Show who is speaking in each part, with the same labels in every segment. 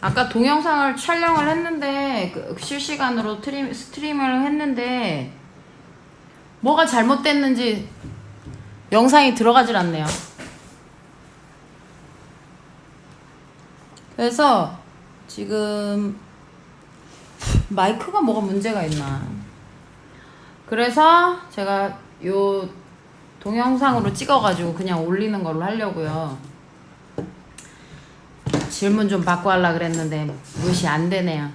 Speaker 1: 아까 동영상을 촬영을 했는데 실시간으로 스트림을 했는데 뭐가 잘못됐는지 영상이 들어가질 않네요. 그래서 지금 마이크가 뭐가 문제가 있나. 그래서 제가 요 동영상으로 찍어가지고 그냥 올리는 걸로 하려고요. 질문 좀 받고 하려고 그랬는데 무시 안 되네요.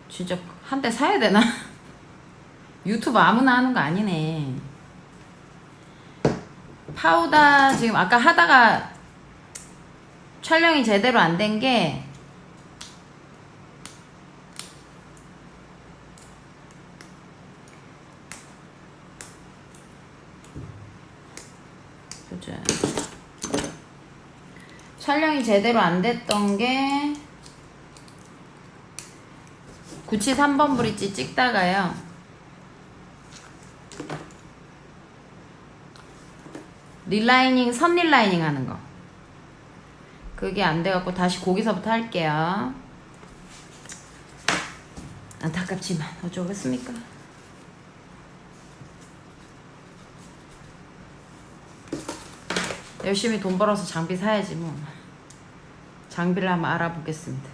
Speaker 1: 진짜 한 대 사야 되나? 유튜브 아무나 하는 거 아니네. 파우더 지금 아까 하다가 촬영이 제대로 안 된 게 촬영이 제대로 안 됐던 게 구치 3번 브릿지 찍다가요. 릴라이닝, 선 릴라이닝 하는 거. 그게 안 돼갖고 다시 거기서부터 할게요. 안타깝지만 어쩌겠습니까? 열심히 돈 벌어서 장비 사야지 뭐. 장비를 한번 알아보겠습니다.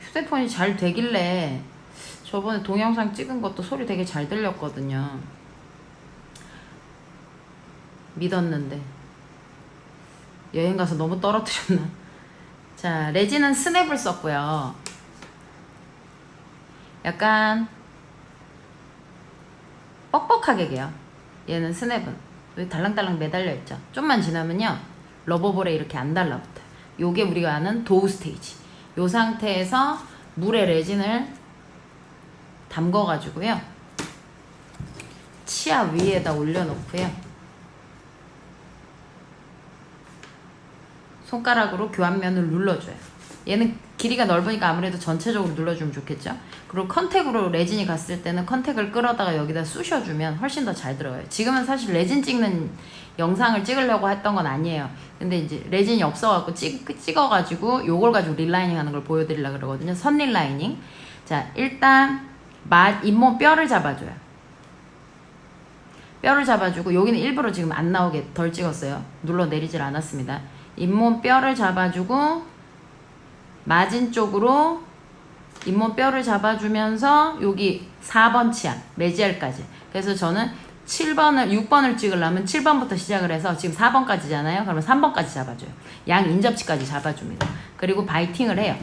Speaker 1: 휴대폰이 잘 되길래 저번에 동영상 찍은 것도 소리 되게 잘 들렸거든요. 믿었는데 여행 가서 너무 떨어뜨렸나. 자, 레진은 스냅을 썼고요. 약간 뻑뻑하게 개요. 얘는 스냅은 여기 달랑달랑 매달려 있죠. 좀만 지나면요 러버볼에 이렇게 안 달라붙어요. 요게 우리가 아는 도우 스테이지. 요 상태에서 물에 레진을 담궈 가지고요 치아 위에다 올려놓고요 손가락으로 교환면을 눌러줘요. 얘는 길이가 넓으니까 아무래도 전체적으로 눌러주면 좋겠죠. 그리고 컨택으로 레진이 갔을 때는 컨택을 끌어다가 여기다 쑤셔주면 훨씬 더 잘 들어가요. 지금은 사실 레진 찍는 영상을 찍으려고 했던 건 아니에요. 근데 이제 레진이 없어갖고 찍어가지고 요걸 가지고 릴라이닝 하는 걸 보여드리려고 그러거든요. 선 릴라이닝. 자, 일단 잇몸 뼈를 잡아줘요. 뼈를 잡아주고 여기는 일부러 지금 안 나오게 덜 찍었어요. 눌러내리질 않았습니다. 잇몸 뼈를 잡아주고 마진 쪽으로 잇몸 뼈를 잡아주면서 여기 4번 치아 메지알까지. 그래서 저는 6번을 찍으려면 7번부터 시작을 해서 지금 4번까지잖아요. 그러면 3번까지 잡아줘요. 양 인접치까지 잡아줍니다. 그리고 바이팅을 해요.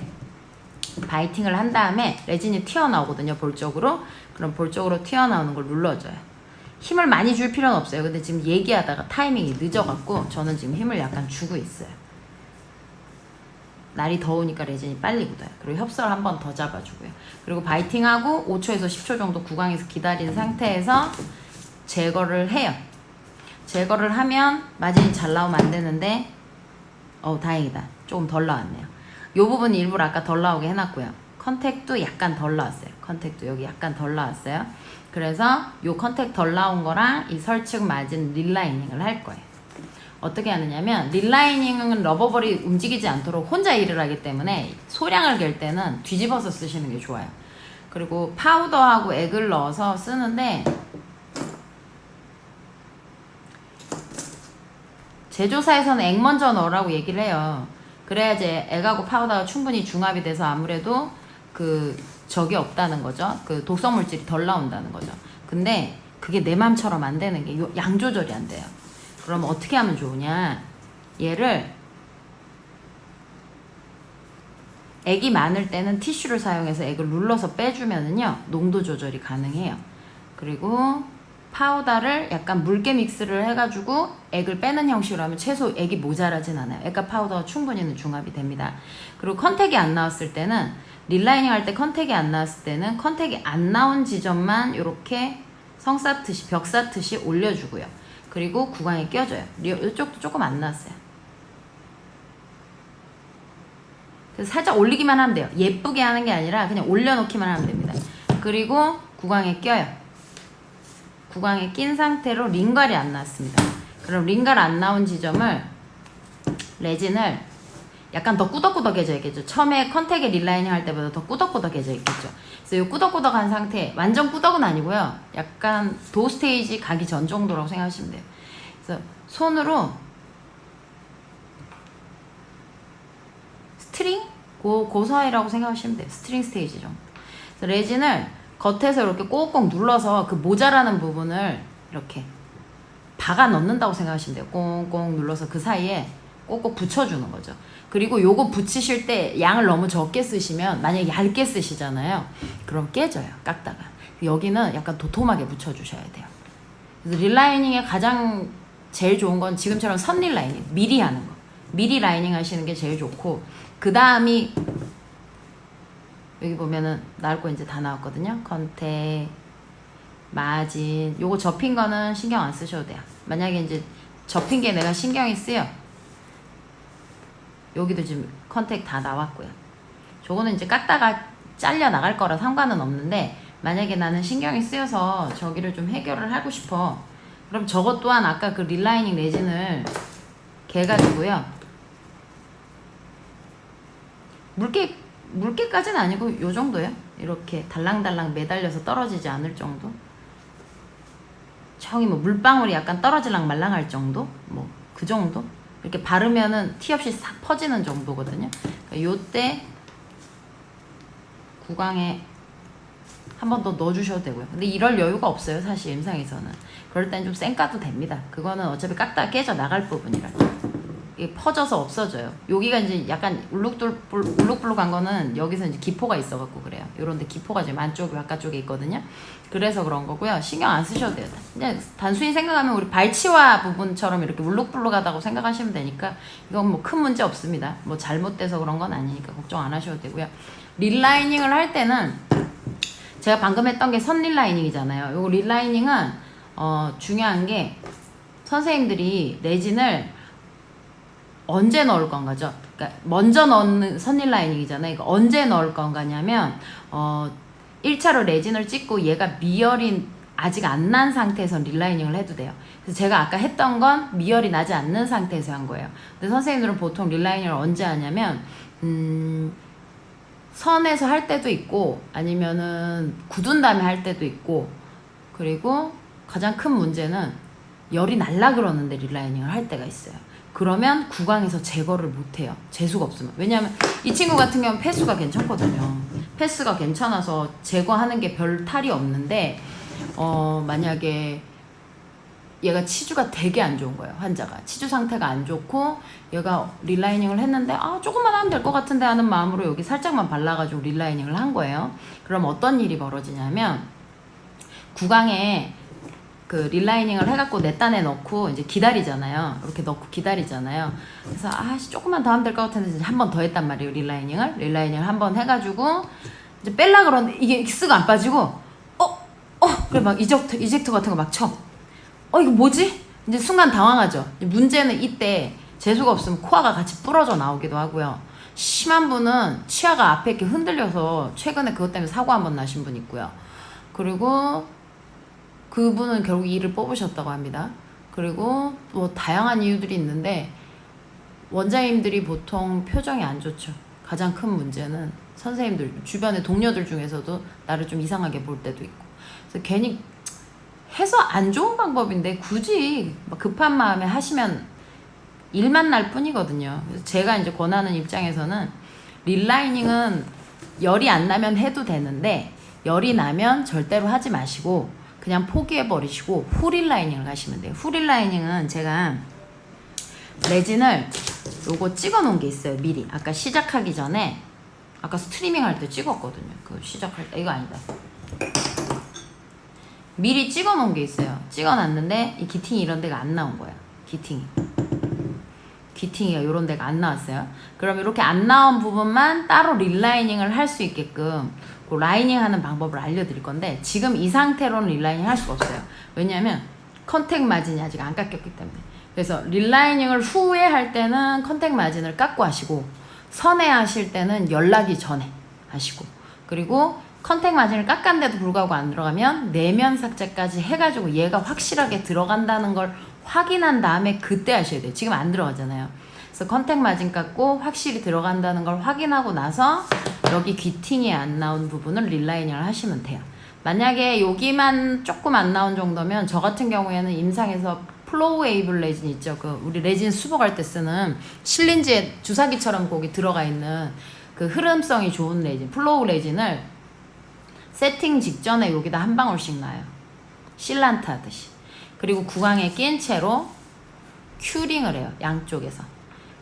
Speaker 1: 바이팅을 한 다음에 레진이 튀어나오거든요. 볼 쪽으로. 그럼 볼 쪽으로 튀어나오는 걸 눌러줘요. 힘을 많이 줄 필요는 없어요. 근데 지금 얘기하다가 타이밍이 늦어갖고 저는 지금 힘을 약간 주고 있어요. 날이 더우니까 레진이 빨리 굳어요. 그리고 협설 한 번 더 잡아주고요. 그리고 바이팅하고 5초에서 10초 정도 구강에서 기다린 상태에서 제거를 해요. 제거를 하면 마진이 잘 나오면 안 되는데 다행이다. 조금 덜 나왔네요. 요 부분 일부러 아까 덜 나오게 해놨고요. 컨택도 약간 덜 나왔어요. 컨택도 여기 약간 덜 나왔어요. 그래서 요 컨택 덜 나온 거랑 이 설측 마진 릴라이닝을 할 거예요. 어떻게 하느냐면 릴라이닝은 러버볼이 움직이지 않도록 혼자 일을 하기 때문에 소량을 갤 때는 뒤집어서 쓰시는 게 좋아요. 그리고 파우더하고 액을 넣어서 쓰는데 제조사에서는 액 먼저 넣으라고 얘기를 해요. 그래야지 액하고 파우더가 충분히 중합이 돼서 아무래도 적이 없다는 거죠. 독성 물질이 덜 나온다는 거죠. 근데 그게 내 맘처럼 안 되는 게 양 조절이 안 돼요. 그럼 어떻게 하면 좋으냐? 얘를 액이 많을 때는 티슈를 사용해서 액을 눌러서 빼주면은요 농도 조절이 가능해요. 그리고 파우더를 약간 물개 믹스를 해가지고 액을 빼는 형식으로 하면 최소 액이 모자라진 않아요. 액과 파우더가 충분히 중합이 됩니다. 그리고 컨택이 안 나왔을 때는 릴라이닝 할 때 컨택이 안 나왔을 때는 컨택이 안 나온 지점만 이렇게 성 쌓듯이 벽 쌓듯이 올려주고요. 그리고 구강에 껴줘요. 이쪽도 조금 안 나왔어요. 그래서 살짝 올리기만 하면 돼요. 예쁘게 하는 게 아니라 그냥 올려놓기만 하면 됩니다. 그리고 구강에 껴요. 구강에 낀 상태로 링갈이 안 나왔습니다. 그럼 링가를 안 나온 지점을 레진을 약간 더 꾸덕꾸덕해져 있겠죠. 처음에 컨택에 릴라이닝 할 때보다 더 꾸덕꾸덕해져 있겠죠. 그래서 이 꾸덕꾸덕한 상태, 완전 꾸덕은 아니고요. 약간 도 스테이지 가기 전 정도라고 생각하시면 돼요. 그래서 손으로 스트링? 그 사이라고 생각하시면 돼요. 스트링 스테이지 정도. 그래서 레진을 겉에서 이렇게 꼭꼭 눌러서 그 모자라는 부분을 이렇게 박아 넣는다고 생각하시면 돼요. 꽁꽁 눌러서 그 사이에 꼭꼭 붙여주는 거죠. 그리고 요거 붙이실 때 양을 너무 적게 쓰시면, 만약에 얇게 쓰시잖아요. 그럼 깨져요, 깎다가. 여기는 약간 도톰하게 붙여주셔야 돼요. 그래서 릴라이닝의 가장 제일 좋은 건 지금처럼 선 릴라이닝, 미리 하는 거. 미리 라이닝 하시는 게 제일 좋고, 그 다음이 여기 보면은 나올 거 이제 다 나왔거든요. 컨택, 마진, 요거 접힌 거는 신경 안 쓰셔도 돼요. 만약에 이제 접힌 게 내가 신경이 쓰여, 여기도 지금 컨택 다 나왔고요. 저거는 이제 깎다가 잘려 나갈 거라 상관은 없는데, 만약에 나는 신경이 쓰여서 저기를 좀 해결을 하고 싶어, 그럼 저것 또한 아까 그 릴라이닝 레진을 개가지고요, 물개까지는 아니고 요 정도요. 이렇게 달랑달랑 매달려서 떨어지지 않을 정도. 저기 뭐 물방울이 약간 떨어질랑 말랑할 정도, 뭐 그 정도. 이렇게 바르면은 티 없이 싹 퍼지는 정도거든요. 그러니까 요때 구강에 한 번 더 넣어주셔도 되고요. 근데 이럴 여유가 없어요, 사실 임상에서는. 그럴 땐 좀 쌩까도 됩니다. 그거는 어차피 깎다가 깨져 나갈 부분이라. 이게 퍼져서 없어져요. 여기가 이제 약간 울룩불룩한 거는 여기서 이제 기포가 있어갖고 그래요. 요런데 기포가 지금 안쪽 바깥쪽에 있거든요. 그래서 그런 거고요. 신경 안 쓰셔도 돼요. 그냥 단순히 생각하면 우리 발치와 부분처럼 이렇게 울룩불룩하다고 생각하시면 되니까 이건 뭐 큰 문제 없습니다. 뭐 잘못돼서 그런 건 아니니까 걱정 안 하셔도 되고요. 릴라이닝을 할 때는 제가 방금 했던 게 선 릴라이닝이잖아요. 요거 릴라이닝은 중요한 게 선생님들이 레진을 언제 넣을 건가죠? 그러니까 먼저 넣는 선 릴라이닝이잖아요. 그러니까 언제 넣을 건가냐면 1차로 레진을 찍고 얘가 미열이 아직 안 난 상태에서 릴라이닝을 해도 돼요. 그래서 제가 아까 했던 건 미열이 나지 않는 상태에서 한 거예요. 근데 선생님들은 보통 릴라이닝을 언제 하냐면 선에서 할 때도 있고, 아니면은 굳은 다음에 할 때도 있고, 그리고 가장 큰 문제는 열이 날라 그러는데 릴라이닝을 할 때가 있어요. 그러면 구강에서 제거를 못해요. 재수가 없으면. 왜냐하면 이 친구 같은 경우는 패스가 괜찮거든요. 패스가 괜찮아서 제거하는 게 별 탈이 없는데, 만약에 얘가 치주가 되게 안 좋은 거예요. 환자가 치주 상태가 안 좋고 얘가 릴라이닝을 했는데 조금만 하면 될 것 같은데 하는 마음으로 여기 살짝만 발라가지고 릴라이닝을 한 거예요. 그럼 어떤 일이 벌어지냐면, 구강에 그 릴라이닝을 해갖고 내 딴에 넣고 이제 기다리잖아요. 이렇게 넣고 기다리잖아요. 그래서 조금만 더 하면 될 것 같은데 이제 한 번 더 했단 말이에요. 릴라이닝을 한 번 해가지고 이제 뺄라 그러는데 이게 쓱 안 빠지고 그래 막 이젝터 같은 거 막 쳐. 이거 뭐지? 이제 순간 당황하죠. 문제는 이때 재수가 없으면 코아가 같이 부러져 나오기도 하고요. 심한 분은 치아가 앞에 이렇게 흔들려서 최근에 그것 때문에 사고 한 번 나신 분 있고요. 그리고 그분은 결국 이를 뽑으셨다고 합니다. 그리고 뭐 다양한 이유들이 있는데 원장님들이 보통 표정이 안 좋죠. 가장 큰 문제는 선생님들, 주변의 동료들 중에서도 나를 좀 이상하게 볼 때도 있고. 그래서 괜히 해서 안 좋은 방법인데 굳이 급한 마음에 하시면 일만 날 뿐이거든요. 그래서 제가 이제 권하는 입장에서는 릴라이닝은 열이 안 나면 해도 되는데, 열이 나면 절대로 하지 마시고 그냥 포기해 버리시고 후릴라이닝을 하시면 돼요. 후릴라이닝은 제가 레진을 요거 찍어 놓은 게 있어요. 미리 아까 시작하기 전에, 아까 스트리밍 할 때 찍었거든요. 그 시작할 때. 이거 아니다. 미리 찍어 놓은 게 있어요. 찍어 놨는데 이 기팅이 이런 데가 안 나온 거예요. 기팅이가 이런 데가 안 나왔어요. 그럼 이렇게 안 나온 부분만 따로 릴라이닝을 할 수 있게끔 그 라이닝 하는 방법을 알려드릴 건데, 지금 이 상태로는 릴라이닝 할 수가 없어요. 왜냐면 컨택 마진이 아직 안 깎였기 때문에. 그래서 릴라이닝을 후에 할 때는 컨택 마진을 깎고 하시고, 선에 하실 때는 열나기 전에 하시고, 그리고 컨택 마진을 깎았는데도 불구하고 안 들어가면 내면 삭제까지 해가지고 얘가 확실하게 들어간다는 걸 확인한 다음에 그때 하셔야 돼요. 지금 안 들어가잖아요. 그래서 컨택 마진 깎고 확실히 들어간다는 걸 확인하고 나서 여기 귀팅이 안 나온 부분을 릴라이닝을 하시면 돼요. 만약에 여기만 조금 안 나온 정도면 저 같은 경우에는 임상에서 플로우 웨이블 레진 있죠. 그 우리 레진 수복할 때 쓰는 실린지에 주사기처럼 거기 들어가 있는 그 흐름성이 좋은 레진, 플로우 레진을 세팅 직전에 여기다 한 방울씩 놔요. 실란트 하듯이. 그리고 구강에 낀 채로 큐링을 해요. 양쪽에서.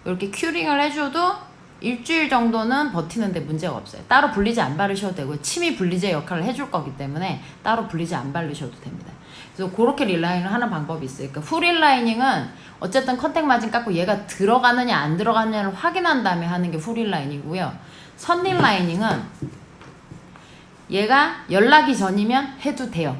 Speaker 1: 이렇게 큐링을 해줘도 일주일 정도는 버티는데 문제가 없어요. 따로 분리제 안 바르셔도 되고 침이 분리제 역할을 해줄 거기 때문에 따로 분리제 안 바르셔도 됩니다. 그래서 그렇게 릴라이닝을 하는 방법이 있어요. 그러니까 풀 릴라이닝은 어쨌든 컨택 마진 깎고 얘가 들어가느냐 안 들어가느냐를 확인한 다음에 하는 게 풀 릴라이닝이고요. 선 릴라이닝은 얘가 연락이 전이면 해도 돼요.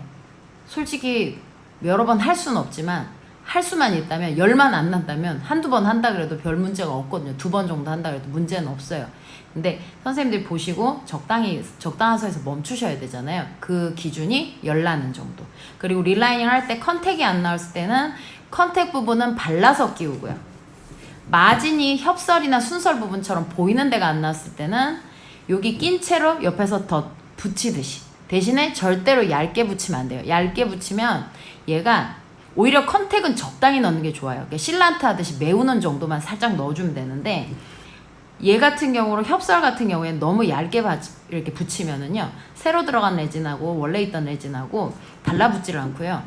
Speaker 1: 솔직히 여러 번 할 수는 없지만 할 수만 있다면, 열만 안 난다면 한두 번 한다 그래도 별 문제가 없거든요. 2번 정도 한다 그래도 문제는 없어요. 근데 선생님들이 보시고 적당한 선에서 멈추셔야 되잖아요. 그 기준이 열 나는 정도. 그리고 릴라이닝 할 때 컨택이 안 나왔을 때는 컨택 부분은 발라서 끼우고요. 마진이 협설이나 순설 부분처럼 보이는 데가 안 나왔을 때는 여기 낀 채로 옆에서 더 붙이듯이. 대신에 절대로 얇게 붙이면 안 돼요. 얇게 붙이면 얘가 오히려 컨택은 적당히 넣는 게 좋아요. 그러니까 실란트 하듯이 메우는 정도만 살짝 넣어주면 되는데 얘 같은 경우로 협설 같은 경우에 너무 얇게 이렇게 붙이면은요 새로 들어간 레진하고 원래 있던 레진하고 달라붙지를 않고요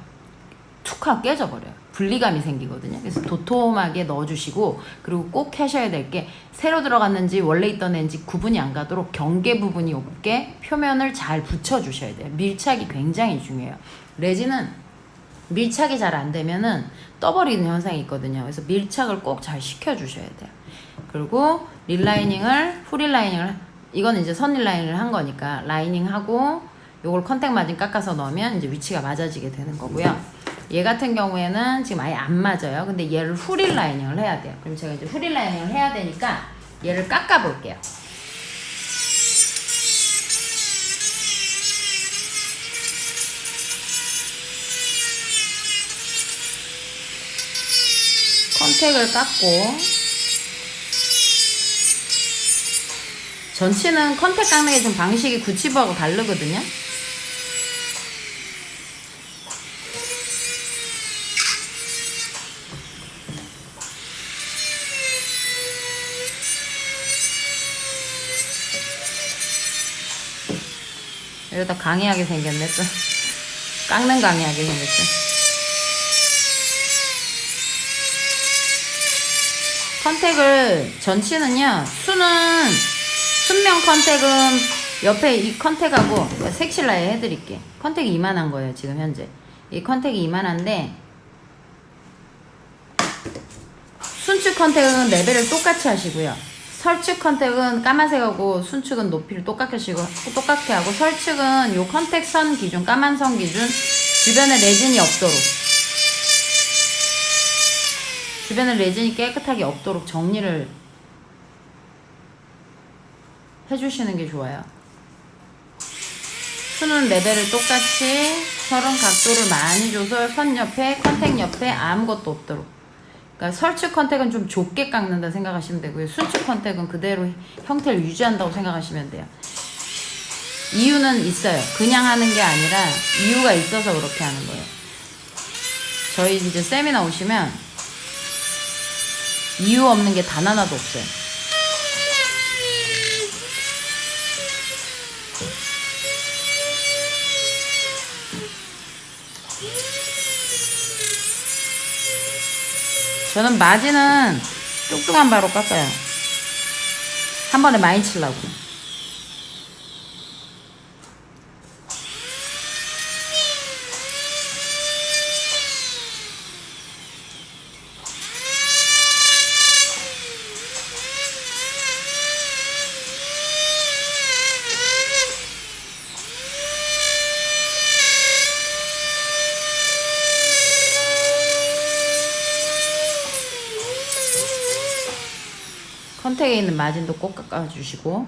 Speaker 1: 툭 하고 깨져버려요. 분리감이 생기거든요. 그래서 도톰하게 넣어주시고 그리고 꼭 하셔야 될 게 새로 들어갔는지 원래 있던 애인지 구분이 안 가도록 경계 부분이 없게 표면을 잘 붙여주셔야 돼요. 밀착이 굉장히 중요해요. 레진은 밀착이 잘 안 되면은 떠버리는 현상이 있거든요. 그래서 밀착을 꼭 잘 시켜주셔야 돼요. 그리고 릴라이닝을, 풀릴라이닝을, 이건 이제 선 릴라이닝을 한 거니까 라이닝하고 요걸 컨택 마진 깎아서 넣으면 이제 위치가 맞아지게 되는 거고요. 얘 같은 경우에는 지금 아예 안 맞아요. 근데 얘를 풀릴라이닝을 해야 돼요. 그럼 제가 이제 풀릴라이닝을 해야 되니까 얘를 깎아 볼게요. 컨택을 깎고 전치는 컨택 깎는 게 좀 방식이 구치부하고 다르거든요. 이러다 강의하게 생겼네 또. 깎는 강의하게 생겼어. 컨택을 전치는요 순면 컨택은 옆에 이 컨택하고 색실라에 해드릴게. 컨택이 이만한 거예요 지금 현재. 이 컨택이 이만한데 순축 컨택은 레벨을 똑같이 하시고요. 설축 컨택은 까만색하고 순축은 높이를 똑같게 하고 설축은 요 컨택 선 기준 까만 선 기준 주변에 레진이 없도록 주변에 레진이 깨끗하게 없도록 정리를 해주시는 게 좋아요. 수는 레벨을 똑같이 설은 각도를 많이 줘서 선 옆에 컨택 옆에 아무것도 없도록. 그러니까 설축 컨택은 좀 좁게 깎는다 생각하시면 되고요. 순축 컨택은 그대로 형태를 유지한다고 생각하시면 돼요. 이유는 있어요. 그냥 하는 게 아니라 이유가 있어서 그렇게 하는 거예요. 저희 이제 세미나 오시면 이유 없는 게 단 하나도 없어요. 저는 마진은 뚱뚱한 바로 깎아요. 한 번에 많이 치려고. 컨택에 있는 마진도 꼭 깎아주시고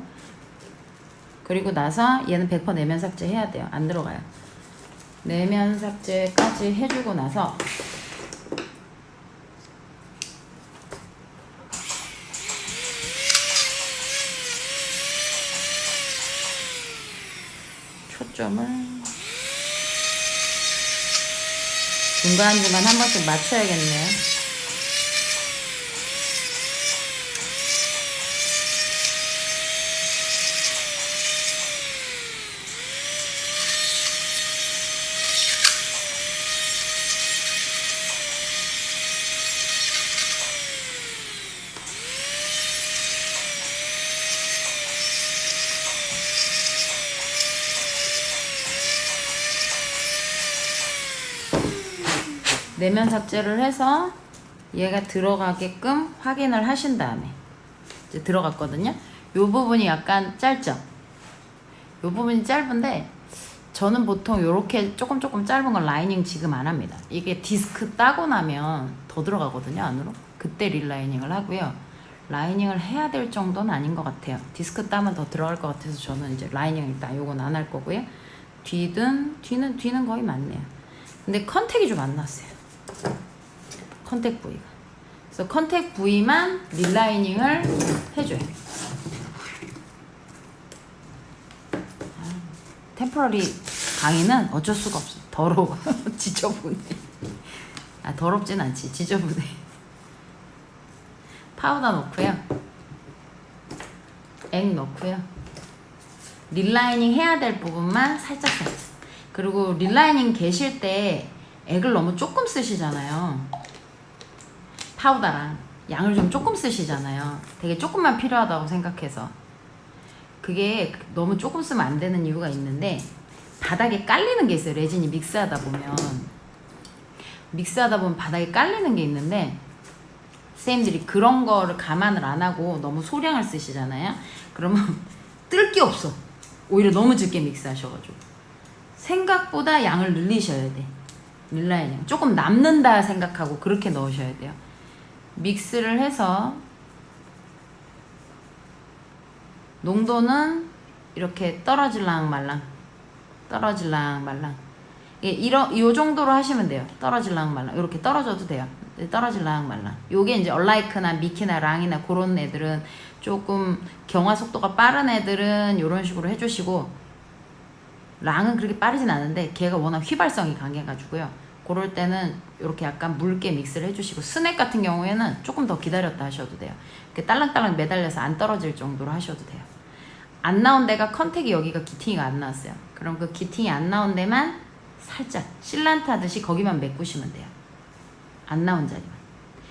Speaker 1: 그리고 나서 얘는 100% 내면 삭제 해야 돼요. 안 들어가요. 내면 삭제까지 해주고 나서 초점을 중간중간 한 번씩 맞춰야겠네요. 내면 삭제를 해서 얘가 들어가게끔 확인을 하신 다음에 이제 들어갔거든요. 요 부분이 약간 짧죠? 요 부분이 짧은데 저는 보통 요렇게 조금 짧은 건 라이닝 지금 안 합니다. 이게 디스크 따고 나면 더 들어가거든요, 안으로. 그때 릴라이닝을 하고요. 라이닝을 해야 될 정도는 아닌 것 같아요. 디스크 따면 더 들어갈 것 같아서 저는 이제 라이닝 일단 요건 안 할 거고요. 뒤는 거의 맞네요. 근데 컨택이 좀 안 났어요. 컨택 부위가. 그래서 컨택 부위만 릴라이닝을 해줘요. 템포러리 강의는 어쩔 수가 없어. 더러워. 지저분해. 아, 더럽진 않지. 지저분해. 파우더 넣고요. 액 넣고요. 릴라이닝 해야 될 부분만 살짝. 그리고 릴라이닝 계실 때 액을 너무 조금 쓰시잖아요. 파우더랑 양을 좀 조금 쓰시잖아요. 되게 조금만 필요하다고 생각해서. 그게 너무 조금 쓰면 안 되는 이유가 있는데 바닥에 깔리는 게 있어요. 레진이 믹스하다 보면 바닥에 깔리는 게 있는데 선생님들이 그런 거를 감안을 안 하고 너무 소량을 쓰시잖아요. 그러면 뜰 게 없어. 오히려 너무 적게 믹스하셔가지고 생각보다 양을 늘리셔야 돼. 릴라이닝 조금 남는다 생각하고 그렇게 넣으셔야 돼요. 믹스를 해서 농도는 이렇게 떨어질랑 말랑 요 정도로 하시면 돼요. 떨어질랑 말랑 이렇게 떨어져도 돼요. 떨어질랑 말랑. 요게 이제 얼라이크나 미키나 랑이나 그런 애들은 조금 경화 속도가 빠른 애들은 요런 식으로 해주시고, 랑은 그렇게 빠르진 않은데 걔가 워낙 휘발성이 강해가지고요. 그럴 때는 이렇게 약간 묽게 믹스를 해주시고, 스낵 같은 경우에는 조금 더 기다렸다 하셔도 돼요. 이렇게 딸랑딸랑 매달려서 안 떨어질 정도로 하셔도 돼요. 안 나온 데가 컨택이 여기가 기팅이가 안 나왔어요. 그럼 그 기팅이 안 나온 데만 살짝 실란트 하듯이 거기만 메꾸시면 돼요. 안 나온 자리만.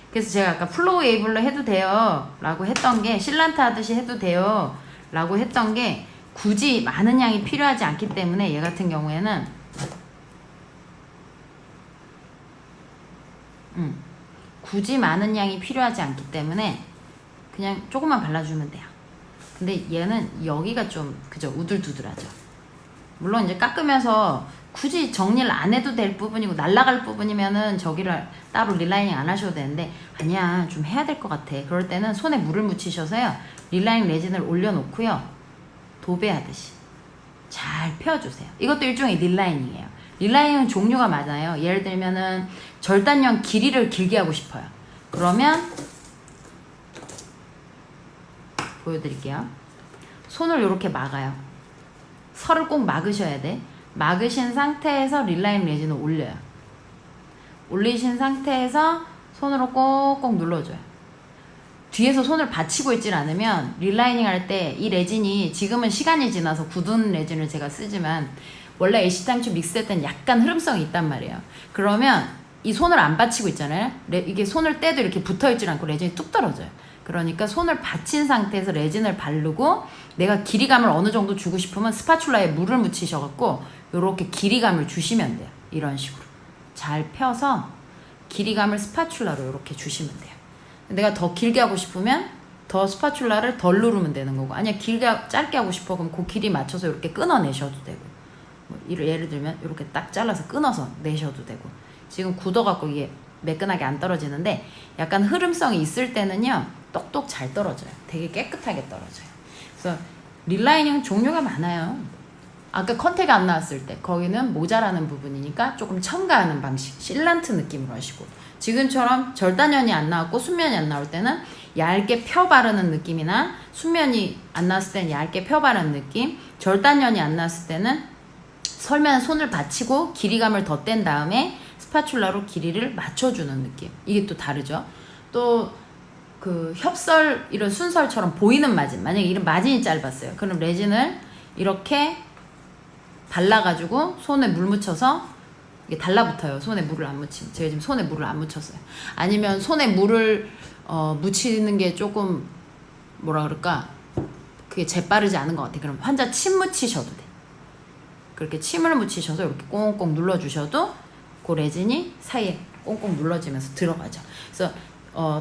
Speaker 1: 그래서 제가 아까 플로우 웨이블로 해도 돼요 라고 했던 게, 실란트 하듯이 해도 돼요 라고 했던 게 굳이 많은 양이 필요하지 않기 때문에 얘 같은 경우에는 굳이 많은 양이 필요하지 않기 때문에 그냥 조금만 발라주면 돼요. 근데 얘는 여기가 좀 그죠, 우둘두둘하죠. 물론 이제 깎으면서 굳이 정리를 안 해도 될 부분이고 날라갈 부분이면은 저기를 따로 릴라이닝 안 하셔도 되는데, 아니야 좀 해야 될 것 같아. 그럴 때는 손에 물을 묻히셔서요, 릴라이닝 레진을 올려놓고요, 도배하듯이 잘 펴주세요. 이것도 일종의 릴라이닝이에요. 릴라이닝은 종류가 많아요. 예를 들면은 절단형 길이를 길게 하고 싶어요. 그러면 보여드릴게요. 손을 이렇게 막아요. 설을 꼭 막으셔야 돼. 막으신 상태에서 릴라이닝 레진을 올려요. 올리신 상태에서 손으로 꼭꼭 눌러줘요. 뒤에서 손을 받치고 있질 않으면 릴라이닝 할 때 이 레진이, 지금은 시간이 지나서 굳은 레진을 제가 쓰지만 원래 애시당초 믹스할 때는 약간 흐름성이 있단 말이에요. 그러면 이 손을 안 받치고 있잖아요. 이게 손을 떼도 이렇게 붙어있질 않고 레진이 뚝 떨어져요. 그러니까 손을 받친 상태에서 레진을 바르고, 내가 길이감을 어느 정도 주고 싶으면 스파츌라에 물을 묻히셔갖고 이렇게 길이감을 주시면 돼요. 이런 식으로 잘 펴서 길이감을 스파츌라로 이렇게 주시면 돼요. 내가 더 길게 하고 싶으면 더 스파츌라를 덜 누르면 되는 거고, 아니야 길게 짧게 하고 싶어 그럼 그 길이 맞춰서 이렇게 끊어내셔도 되고, 뭐 예를 들면 이렇게 딱 잘라서 끊어서 내셔도 되고. 지금 굳어갖고 이게 매끈하게 안 떨어지는데 약간 흐름성이 있을 때는요 똑똑 잘 떨어져요. 되게 깨끗하게 떨어져요. 그래서 릴라이닝 종류가 많아요. 아까 컨택 안 나왔을 때 거기는 모자라는 부분이니까 조금 첨가하는 방식, 실란트 느낌으로 하시고, 지금처럼 절단면이 안 나왔고 순면이 안 나올 때는 얇게 펴 바르는 느낌이나, 순면이 안 나왔을 때는 얇게 펴 바르는 느낌, 절단면이 안 나왔을 때는 설면 손을 받치고 길이감을 덧댄 다음에 스파츌라로 길이를 맞춰주는 느낌. 이게 또 다르죠. 또 그 협설 이런 순설처럼 보이는 마진, 만약에 이런 마진이 짧았어요. 그럼 레진을 이렇게 발라가지고 손에 물 묻혀서 이게 달라붙어요. 손에 물을 안 묻히면. 제가 지금 손에 물을 안 묻혔어요. 아니면 손에 물을 묻히는 게 조금 뭐라 그럴까, 그게 재빠르지 않은 것 같아. 그럼 환자 침 묻히셔도 돼. 그렇게 침을 묻히셔서 이렇게 꽁꽁 눌러주셔도 그 레진이 사이에 꽁꽁 눌러지면서 들어가죠. 그래서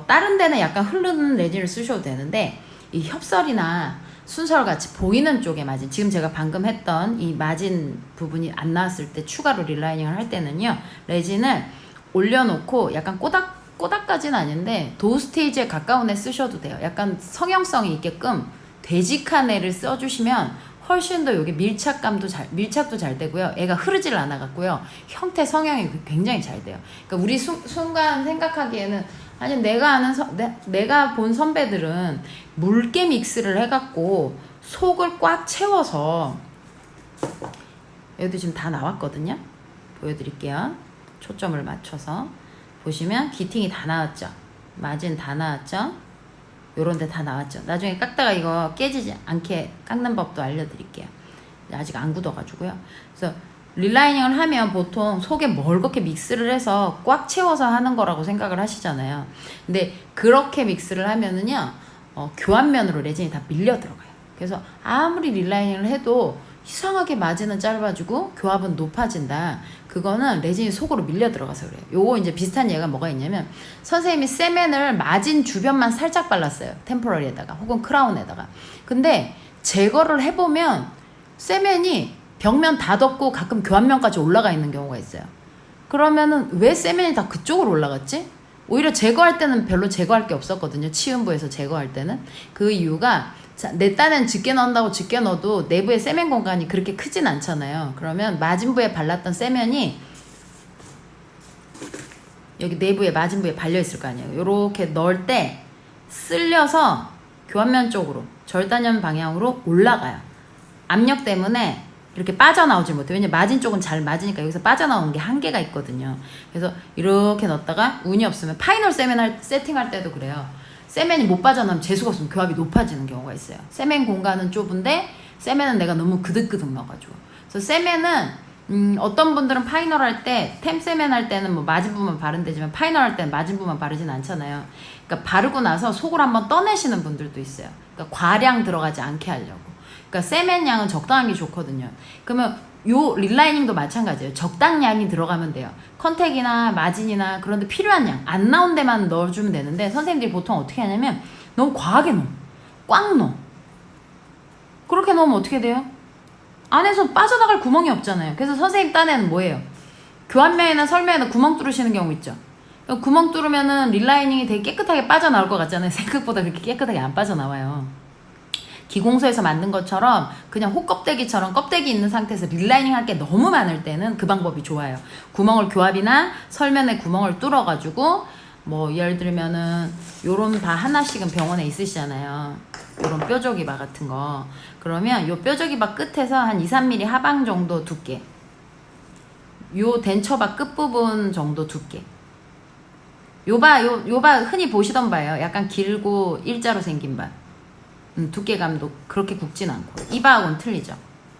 Speaker 1: 다른 데는 약간 흐르는 레진을 쓰셔도 되는데, 이 협설이나 순설같이 보이는 쪽에 마진, 지금 제가 방금 했던 이 마진 부분이 안 나왔을 때 추가로 릴라이닝을 할 때는요, 레진을 올려놓고 약간 꼬닥까지는 아닌데 도우 스테이지에 가까운 애 쓰셔도 돼요. 약간 성형성이 있게끔 되직한 애를 써주시면 훨씬 더 여기 밀착도 잘 되고요. 애가 흐르지를 않아갖고요. 형태 성형이 굉장히 잘 돼요. 그러니까 우리 순간 생각하기에는, 아니 내가 아는 내가 본 선배들은 물개 믹스를 해갖고 속을 꽉 채워서, 여기도 지금 다 나왔거든요. 보여드릴게요. 초점을 맞춰서 보시면 기팅이 다 나왔죠. 마진 다 나왔죠. 요런 데 다 나왔죠. 나중에 깎다가 이거 깨지지 않게 깎는 법도 알려드릴게요. 아직 안 굳어가지고요. 그래서 릴라이닝을 하면 보통 속에 뭘 그렇게 믹스를 해서 꽉 채워서 하는 거라고 생각을 하시잖아요. 근데 그렇게 믹스를 하면은요, 교환면으로 레진이 다 밀려 들어가요. 그래서 아무리 릴라이닝을 해도 이상하게 마진은 짧아지고 교합은 높아진다. 그거는 레진이 속으로 밀려 들어가서 그래요. 요거 이제 비슷한 예가 뭐가 있냐면, 선생님이 세멘을 마진 주변만 살짝 발랐어요. 템포러리에다가 혹은 크라운에다가. 근데 제거를 해보면 세멘이 벽면 다 덮고 가끔 교환면까지 올라가 있는 경우가 있어요. 그러면은 왜 세멘이 다 그쪽으로 올라갔지? 오히려 제거할 때는 별로 제거할 게 없었거든요. 치은부에서 제거할 때는. 그 이유가, 내 딴엔 짙게 넣는다고 짙게 넣어도 내부의 세면 공간이 그렇게 크진 않잖아요. 그러면 마진부에 발랐던 세면이 여기 내부에 마진부에 발려있을 거 아니에요. 요렇게 넣을 때 쓸려서 교환면 쪽으로, 절단면 방향으로 올라가요. 압력 때문에 이렇게 빠져나오지 못해. 왜냐면 마진 쪽은 잘 맞으니까 여기서 빠져나오는 게 한계가 있거든요. 그래서 이렇게 넣었다가 운이 없으면 파이널 세면 세팅할 때도 그래요. 세면이 못 빠져나오면 재수가 없으면 교합이 높아지는 경우가 있어요. 세면 공간은 좁은데 세면은 내가 너무 그득그득 넣어가지고. 그래서 세면은 어떤 분들은 파이널 할 때, 템 세면 할 때는 뭐 마진 부분만 바르면 되지만 파이널 할 때는 마진 부분만 바르진 않잖아요. 그러니까 바르고 나서 속을 한번 떠내시는 분들도 있어요. 그러니까 과량 들어가지 않게 하려고. 그러니까 세면 양은 적당한 게 좋거든요. 그러면 요 릴라이닝도 마찬가지예요. 적당량이 들어가면 돼요. 컨택이나 마진이나 그런 데 필요한 양, 안 나온 데만 넣어주면 되는데, 선생님들이 보통 어떻게 하냐면 너무 과하게 넣어. 꽉 넣어. 그렇게 넣으면 어떻게 돼요? 안에서 빠져나갈 구멍이 없잖아요. 그래서 선생님 딴에는 뭐예요? 교환면이나 설면에는 구멍 뚫으시는 경우 있죠. 구멍 뚫으면은 릴라이닝이 되게 깨끗하게 빠져나올 것 같잖아요. 생각보다 그렇게 깨끗하게 안 빠져나와요. 기공소에서 만든 것처럼 그냥 호껍데기처럼 껍데기 있는 상태에서 릴라이닝 할 게 너무 많을 때는 그 방법이 좋아요. 구멍을, 교합이나 설면에 구멍을 뚫어가지고, 뭐 예를 들면은 요런 바 하나씩은 병원에 있으시잖아요. 요런 뾰족이바 같은 거. 그러면 요 뾰족이바 끝에서 한 2-3mm 하방 정도 두께, 요 덴처바 끝부분 정도 두께, 요바 흔히 보시던 바예요. 약간 길고 일자로 생긴 바. 두께감도 그렇게 굵진 않고. 이바하고는 틀리죠.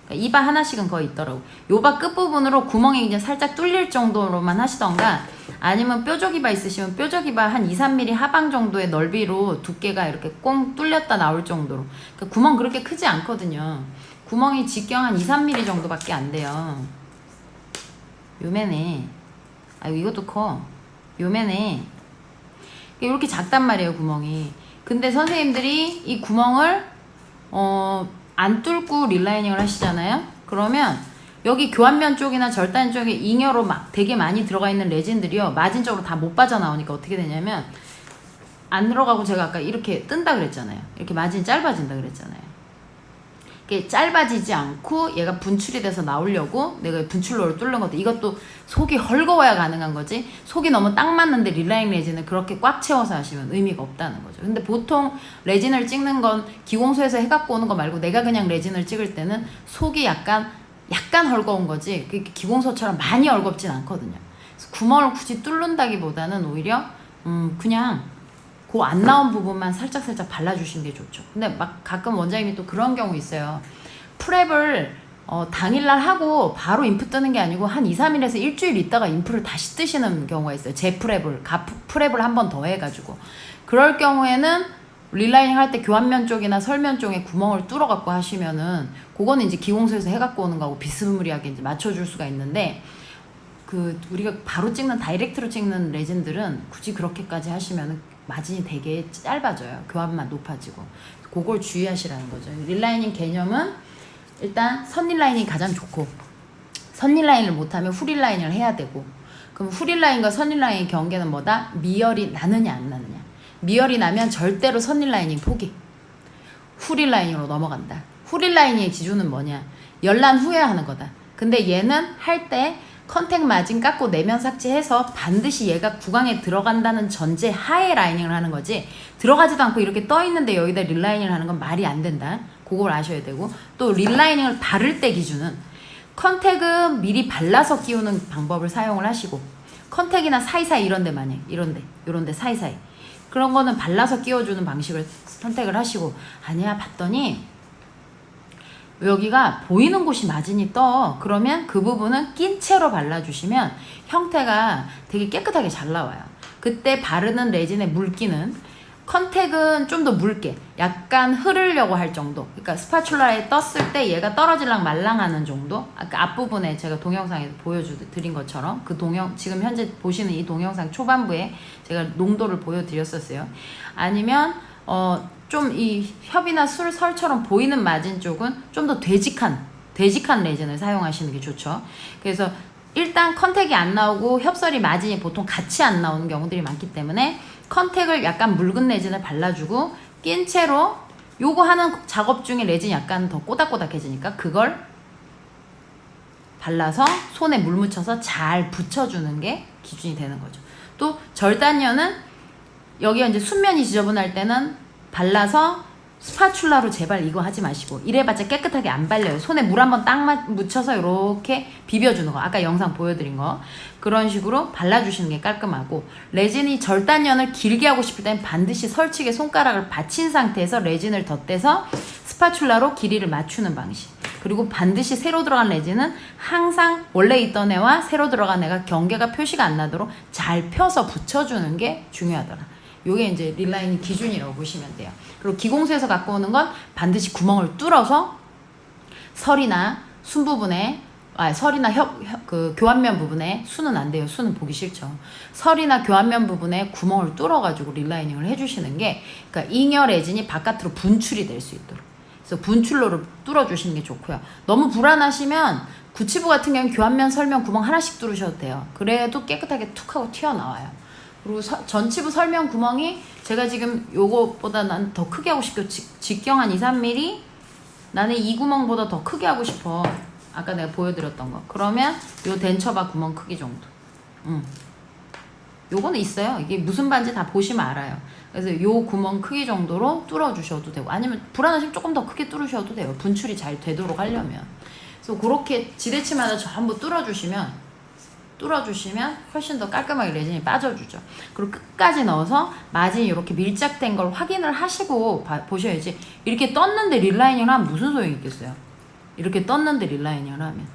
Speaker 1: 그러니까 이바 하나씩은 거의 있더라고. 요바 끝부분으로 구멍이 이제 살짝 뚫릴 정도로만 하시던가, 아니면 뾰족이바 있으시면 뾰족이바 한 2-3mm 하방 정도의 넓이로 두께가 이렇게 꽁 뚫렸다 나올 정도로. 그러니까 구멍 그렇게 크지 않거든요. 구멍이 직경 한 2-3mm 정도밖에 안 돼요. 요매네. 아유, 이것도 커. 요매네. 이렇게 작단 말이에요, 구멍이. 근데 선생님들이 이 구멍을 안 뚫고 릴라이닝을 하시잖아요. 그러면 여기 교환면 쪽이나 절단 쪽에 잉여로 막 되게 많이 들어가 있는 레진들이요, 마진 쪽으로 다 못 빠져나오니까 어떻게 되냐면, 안 들어가고, 제가 아까 이렇게 뜬다 그랬잖아요. 이렇게 마진이 짧아진다 그랬잖아요. 이게 짧아지지 않고 얘가 분출이 돼서 나오려고 내가 분출로를 뚫는 것도, 이것도 속이 헐거워야 가능한 거지, 속이 너무 딱 맞는데 릴라이닝 레진을 그렇게 꽉 채워서 하시면 의미가 없다는 거죠. 근데 보통 레진을 찍는 건 기공소에서 해갖고 오는 거 말고, 내가 그냥 레진을 찍을 때는 속이 약간 약간 헐거운 거지 기공소처럼 많이 헐겁진 않거든요. 그래서 구멍을 굳이 뚫는다기보다는 오히려 그냥 그 안 나온 부분만 살짝살짝 발라주시는 게 좋죠. 근데 막 가끔 원장님이 또 그런 경우 있어요. 프랩을 당일날 하고 바로 인프 뜨는 게 아니고 한 2, 3일에서 일주일 있다가 인프를 다시 뜨시는 경우가 있어요. 제 프랩을 프랩을 한 번 더 해가지고. 그럴 경우에는 릴라이닝 할 때 교환면 쪽이나 설면 쪽에 구멍을 뚫어 갖고 하시면은 그거는 이제 기공소에서 해갖고 오는 거하고 비스무리하게 이제 맞춰줄 수가 있는데, 우리가 바로 찍는 다이렉트로 찍는 레진들은 굳이 그렇게까지 하시면은 마진이 되게 짧아져요. 교환만 높아지고. 그걸 주의하시라는 거죠. 릴라이닝 개념은 일단 선릴라이닝이 가장 좋고, 선릴라이닝을 못하면 후릴라이닝을 해야 되고, 그럼 후릴라이닝과 선릴라이닝의 경계는 뭐다? 미열이 나느냐 안 나느냐. 미열이 나면 절대로 선릴라이닝 포기. 후릴라이닝으로 넘어간다. 후릴라이닝의 기준은 뭐냐? 열난 후에 하는 거다. 근데 얘는 할 때 컨택 마진 깎고 내면 삭제해서 반드시 얘가 구강에 들어간다는 전제 하에 라이닝을 하는 거지, 들어가지도 않고 이렇게 떠 있는데 여기다 릴라이닝을 하는 건 말이 안 된다. 그걸 아셔야 되고, 또 릴라이닝을 바를 때 기준은 컨택은 미리 발라서 끼우는 방법을 사용을 하시고, 컨택이나 사이사이 이런데 만약 이런데 사이사이 그런 거는 발라서 끼워주는 방식을 선택을 하시고, 아니야 봤더니 여기가 보이는 곳이 마진이 떠. 그러면 그 부분은 낀 채로 발라주시면 형태가 되게 깨끗하게 잘 나와요. 그때 바르는 레진의 물기는, 컨택은 좀 더 묽게 약간 흐르려고 할 정도, 그러니까 스파츌라에 떴을 때 얘가 떨어질랑 말랑하는 정도. 아까 앞부분에 제가 동영상에서 보여드린 것처럼 지금 현재 보시는 이 동영상 초반부에 제가 농도를 보여드렸었어요. 아니면 좀 이 협이나 설처럼 보이는 마진 쪽은 좀 더 되직한 레진을 사용하시는 게 좋죠. 그래서 일단 컨택이 안 나오고 협설이 마진이 보통 같이 안 나오는 경우들이 많기 때문에 컨택을 약간 묽은 레진을 발라주고, 낀 채로 요거 하는 작업 중에 레진이 약간 더 꼬닥꼬닥해지니까 그걸 발라서 손에 물 묻혀서 잘 붙여주는 게 기준이 되는 거죠. 또 절단면은 여기가 이제 순면이 지저분할 때는 발라서 스파츌라로 제발 이거 하지 마시고, 이래봤자 깨끗하게 안 발려요. 손에 물 한번 딱 묻혀서 이렇게 비벼주는 거, 아까 영상 보여드린 거 그런 식으로 발라주시는 게 깔끔하고, 레진이 절단면을 길게 하고 싶을 땐 반드시 설치게 손가락을 받친 상태에서 레진을 덧대서 스파츌라로 길이를 맞추는 방식. 그리고 반드시 새로 들어간 레진은 항상 원래 있던 애와 새로 들어간 애가 경계가 표시가 안 나도록 잘 펴서 붙여주는 게 중요하더라. 요게 이제 릴라이닝 기준이라고 보시면 돼요. 그리고 기공소에서 갖고 오는 건 반드시 구멍을 뚫어서 설이나 순 부분에, 설이나 교환면 부분에, 순은 안 돼요. 순은 보기 싫죠. 설이나 교환면 부분에 구멍을 뚫어가지고 릴라이닝을 해주시는 게, 그러니까 잉여 레진이 바깥으로 분출이 될 수 있도록. 그래서 분출로를 뚫어주시는 게 좋고요. 너무 불안하시면 구치부 같은 경우는 교환면, 설면 구멍 하나씩 뚫으셔도 돼요. 그래도 깨끗하게 툭 하고 튀어나와요. 그리고 전치부 설면 구멍이 제가 지금 요거보다 난 더 크게 하고 싶고, 직경 한 2, 3mm, 나는 이 구멍보다 더 크게 하고 싶어. 아까 내가 보여드렸던 거. 그러면 요 덴처바 구멍 크기 정도. 요거는 있어요. 이게 무슨 반지 다 보시면 알아요. 그래서 요 구멍 크기 정도로 뚫어주셔도 되고, 아니면 불안하시면 조금 더 크게 뚫으셔도 돼요. 분출이 잘 되도록 하려면. 그래서 그렇게 지대치마다 전부 뚫어주시면 훨씬 더 깔끔하게 레진이 빠져주죠. 그리고 끝까지 넣어서 마진이 이렇게 밀착된 걸 확인을 하시고 보셔야지, 이렇게 떴는데 릴라이닝을 하면 무슨 소용이 있겠어요. 이렇게 떴는데 릴라이닝을 하면.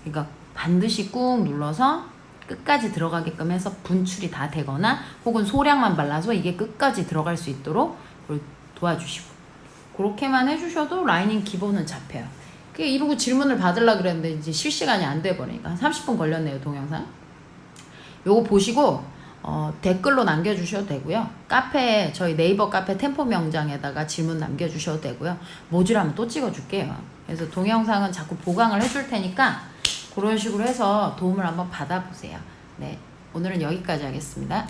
Speaker 1: 그러니까 반드시 꾹 눌러서 끝까지 들어가게끔 해서 분출이 다 되거나, 혹은 소량만 발라서 이게 끝까지 들어갈 수 있도록 도와주시고, 그렇게만 해주셔도 라이닝 기본은 잡혀요. 이러고 질문을 받으려고 그랬는데 이제 실시간이 안 돼버리니까 한 30분 걸렸네요. 동영상 요거 보시고 댓글로 남겨주셔도 되고요. 저희 네이버 카페 템포 명장에다가 질문 남겨주셔도 되고요. 모듈하면 또 찍어줄게요. 그래서 동영상은 자꾸 보강을 해줄 테니까 그런 식으로 해서 도움을 한번 받아보세요. 네, 오늘은 여기까지 하겠습니다.